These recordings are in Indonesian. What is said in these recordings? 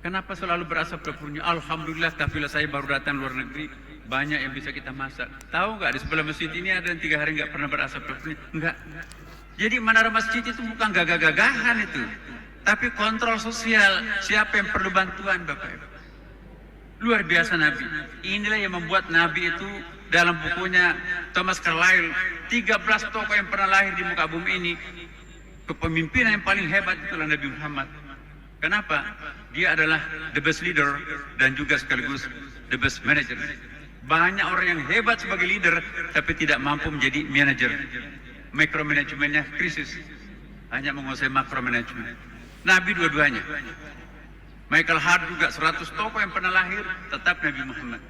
Kenapa selalu berasap dapurnya? Alhamdulillah kafilah saya baru datang luar negeri, banyak yang bisa kita masak. Tahu nggak di sebelah masjid ini ada yang 3 hari nggak pernah berasap dapurnya? Enggak. Jadi menara masjid itu bukan gagah-gagahan itu, tapi kontrol sosial. Siapa yang perlu bantuan, Bapak Ibu? Luar biasa Nabi. Inilah yang membuat Nabi itu dalam bukunya Thomas Carlyle, 13 tokoh yang pernah lahir di muka bumi ini, kepemimpinan yang paling hebat itulah Nabi Muhammad. Kenapa? Dia adalah the best leader dan juga sekaligus the best manager. Banyak orang yang hebat sebagai leader tapi tidak mampu menjadi manager. Micromanagementnya krisis, hanya menguasai makromanagement. Nabi dua-duanya. Michael Hart juga 100 tokoh yang pernah lahir tetap Nabi Muhammad.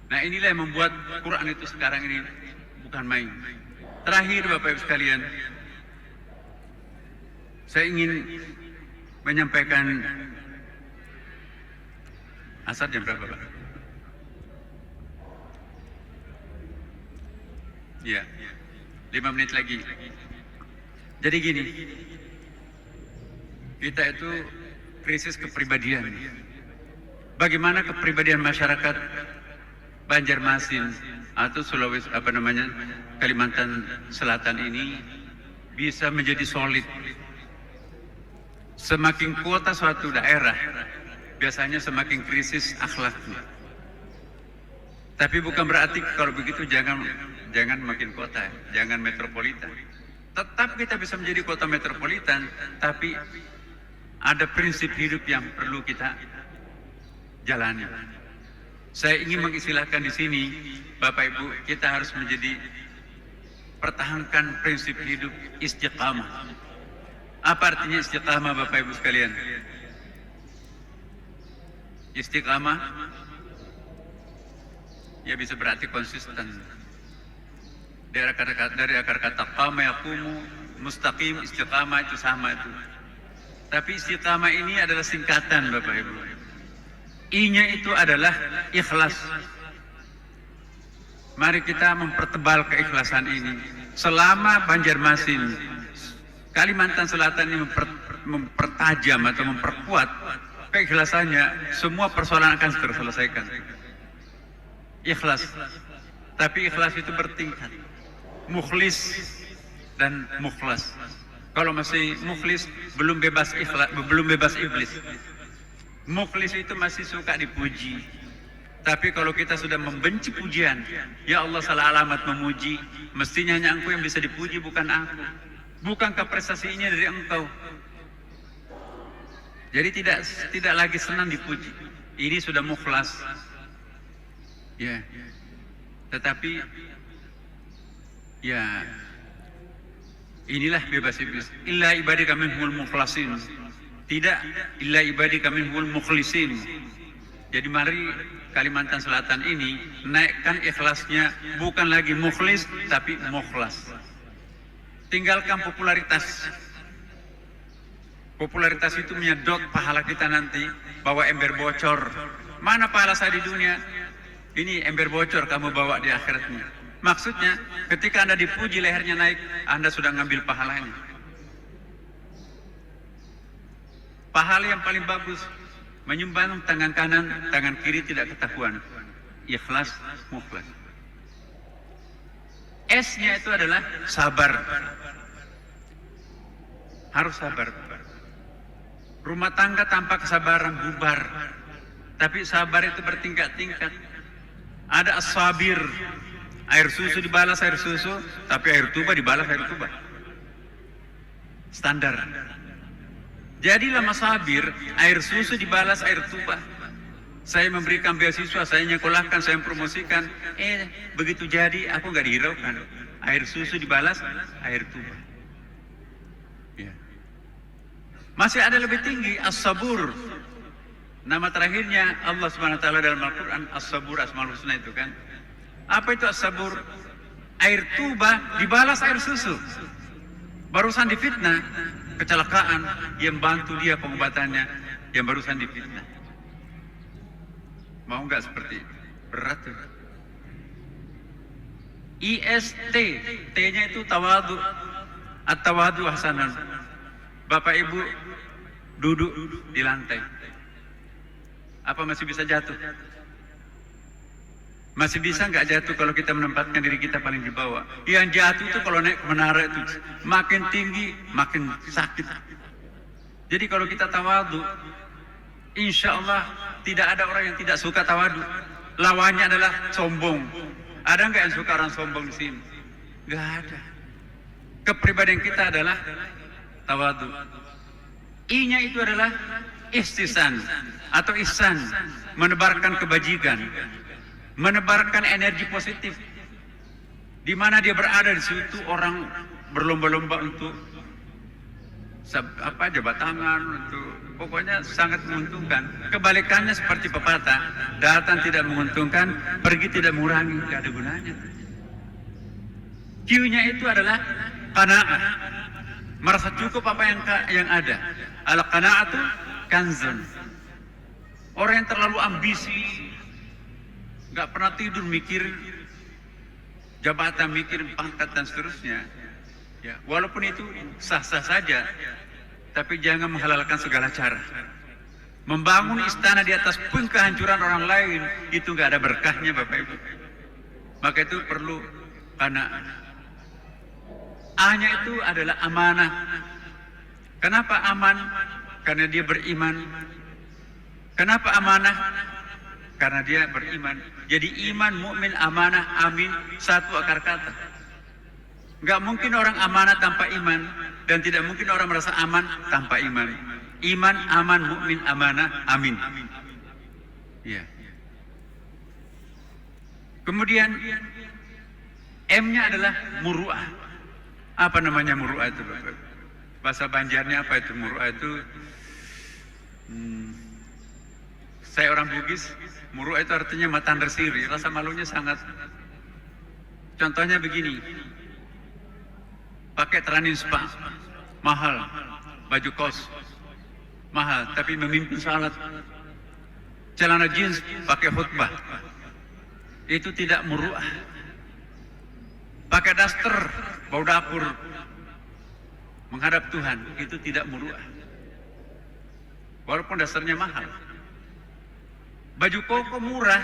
Nah inilah yang membuat Quran itu sekarang ini bukan main. Terakhir Bapak Ibu sekalian, saya ingin menyampaikan asar jam berapa Pak? Ya, 5 menit lagi. Jadi gini, kita itu krisis kepribadian. Bagaimana kepribadian masyarakat Banjarmasin atau Sulawesi Kalimantan Selatan ini bisa menjadi solid. Semakin kuota suatu daerah, biasanya semakin krisis akhlaknya. Tapi bukan berarti kalau begitu jangan makin kota, jangan metropolitan. Tetap kita bisa menjadi kota metropolitan, tapi ada prinsip hidup yang perlu kita jalani. Saya ingin mengistilahkan di sini, Bapak Ibu, kita harus pertahankan prinsip hidup istiqamah. Apa artinya istiqamah Bapak Ibu sekalian? Istiqamah ya bisa berarti konsisten. Dari akar kata qama yaqumu, mustaqim, istiqamah itu sama itu. Tapi istiqamah ini adalah singkatan Bapak Ibu. I-nya itu adalah ikhlas. Mari kita mempertebal keikhlasan ini. Selama Banjarmasin, Kalimantan Selatan ini mempertajam atau memperkuat keikhlasannya, semua persoalan akan terselesaikan. Ikhlas. Tapi ikhlas itu bertingkat. Mukhlis dan mukhlas. Kalau masih mukhlis belum bebas ikhlas, belum bebas iblis. Mukhlis itu masih suka dipuji. Tapi kalau kita sudah membenci pujian, ya Allah salah alamat memuji, mestinya hanya Engkau yang bisa dipuji, bukan aku. Bukankah prestasinya dari Engkau? Jadi tidak lagi senang dipuji. Ini sudah mukhlas. Ya. Tetapi ya inilah bebas iblis. Illa ibadika minhumul mukhlasin. Tidak illa ibadika minhumul mukhlisin. Jadi mari Kalimantan Selatan ini naikkan ikhlasnya, bukan lagi mukhlis tapi mukhlas. Tinggalkan popularitas. Popularitas itu menyedot pahala kita nanti, bawa ember bocor. Mana pahala saya di dunia? Ini ember bocor kamu bawa di akhiratnya. Maksudnya ketika Anda dipuji lehernya naik, Anda sudah ngambil pahalanya. Pahala yang paling bagus, menyumbang tangan kanan, tangan kiri tidak ketahuan. Ikhlas, mukhlas. S-nya itu adalah sabar. Harus sabar. Rumah tangga tanpa kesabaran bubar. Tapi sabar itu bertingkat-tingkat. Ada as-sabir. Air susu dibalas air susu, tapi air tuba dibalas air tuba. Standar. Jadilah masabir, air susu dibalas air tuba. Saya memberikan beasiswa, saya nyekolahkan, saya promosikan. Begitu jadi, aku nggak dihiraukan. Air susu dibalas air tuba. Ya. Masih ada lebih tinggi, as-sabur. Nama terakhirnya Allah Subhanahu wa taala dalam Al-Qur'an, as-sabur, asmaul husna itu kan. Apa itu as-sabur? Air tuba dibalas air susu. Barusan difitnah, kecelakaan, yang bantu dia pengobatannya, yang barusan difitnah. Mau nggak seperti itu? Berat tuh. IST, T-nya itu tawadu. At-tawadu hasanan. Bapak Ibu duduk di lantai. Apa masih bisa jatuh? Masih bisa nggak jatuh kalau kita menempatkan diri kita paling di bawah. Yang jatuh itu kalau naik ke menara itu makin tinggi makin sakit. Jadi kalau kita tawadu, insya Allah tidak ada orang yang tidak suka tawadu. Lawannya adalah sombong. Ada nggak yang suka orang sombong di sini? Nggak ada. Kepribadian kita adalah tawadu. I-nya itu adalah ihtisan atau ihsan, menebarkan kebajikan, menebarkan energi positif. Di mana dia berada di situ orang berlomba-lomba untuk jabat tangan, untuk pokoknya sangat menguntungkan. Kebalikannya seperti pepatah, datang tidak menguntungkan, pergi tidak mengurangi, tidak ada gunanya. Q-nya itu adalah qanaah, merasa cukup apa yang ada. Al-qanaatu kanzun. Orang yang terlalu ambisi, nggak pernah tidur mikir jabatan, mikir pangkat dan seterusnya. Ya, walaupun itu sah-sah saja, tapi jangan menghalalkan segala cara. Membangun istana di atas pun kehancuran orang lain itu nggak ada berkahnya, Bapak Ibu. Maka itu perlu qanaah. A-nya itu adalah amanah. Kenapa aman? Karena dia beriman. Kenapa amanah? Karena dia beriman. Jadi iman, mukmin, amanah, amin, satu akar kata. Enggak mungkin orang amanah tanpa iman, dan tidak mungkin orang merasa aman tanpa iman. Iman, aman, mukmin, amanah, amin. Ya. Kemudian M-nya adalah muru'ah. Apa namanya muru'ah itu, Bapak? Bahasa Banjarnya apa itu muru'ah itu? Saya orang Bugis, muru'ah itu artinya matan resiri, rasa malunya sangat. Contohnya begini, pakai teranin spa, mahal, baju kos, mahal, tapi memimpin salat, celana jeans, pakai khutbah, itu tidak muru'ah. Pakai daster, bau dapur, menghadap Tuhan, itu tidak muru'ah. Walaupun dasarnya mahal. Baju koko murah,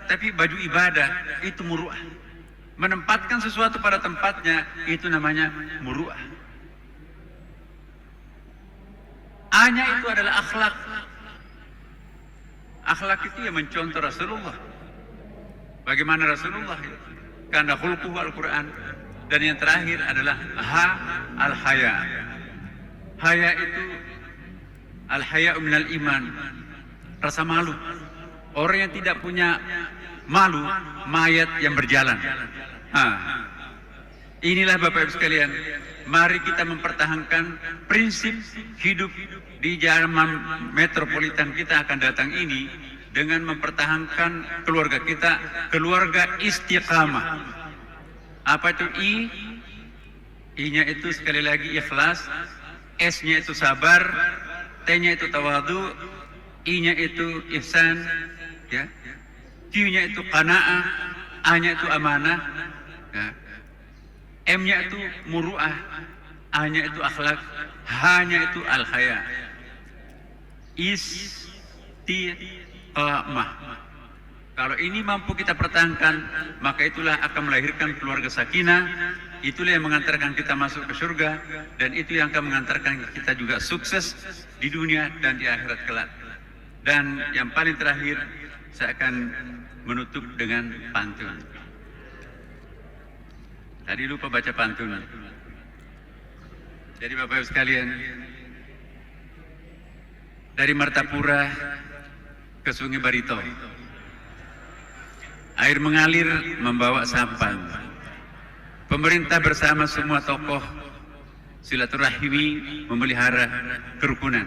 tapi baju ibadah itu muru'ah. Menempatkan sesuatu pada tempatnya, itu namanya muru'ah. A-nya itu adalah akhlak. Akhlak itu yang mencontoh Rasulullah. Bagaimana Rasulullah? Karena khulquhu Al-Quran. Dan yang terakhir adalah al-haya. Haya itu al-haya minal iman, rasa malu. Orang yang tidak punya malu, mayat yang berjalan. Inilah Bapak Ibu sekalian, mari kita mempertahankan prinsip hidup di zaman metropolitan kita akan datang ini dengan mempertahankan keluarga kita, keluarga istiqamah. Apa itu I? I-nya itu sekali lagi ikhlas, S-nya itu sabar, T-nya itu tawadu, I-nya itu ihsan, ya. Q-nya itu qanaah, A-nya itu amanah, ya. M-nya itu muru'ah, A-nya itu akhlak, H-nya itu al-haya. Istiqamah. Kalau ini mampu kita pertahankan, maka itulah akan melahirkan keluarga sakinah, itulah yang mengantarkan kita masuk ke surga, dan itu yang akan mengantarkan kita juga sukses di dunia dan di akhirat kelak. Dan yang paling terakhir, saya akan menutup dengan pantun. Tadi lupa baca pantun. Jadi Bapak Ibu sekalian, dari Martapura ke Sungai Barito, air mengalir membawa sampan. Pemerintah bersama semua tokoh silaturahmi memelihara kerukunan.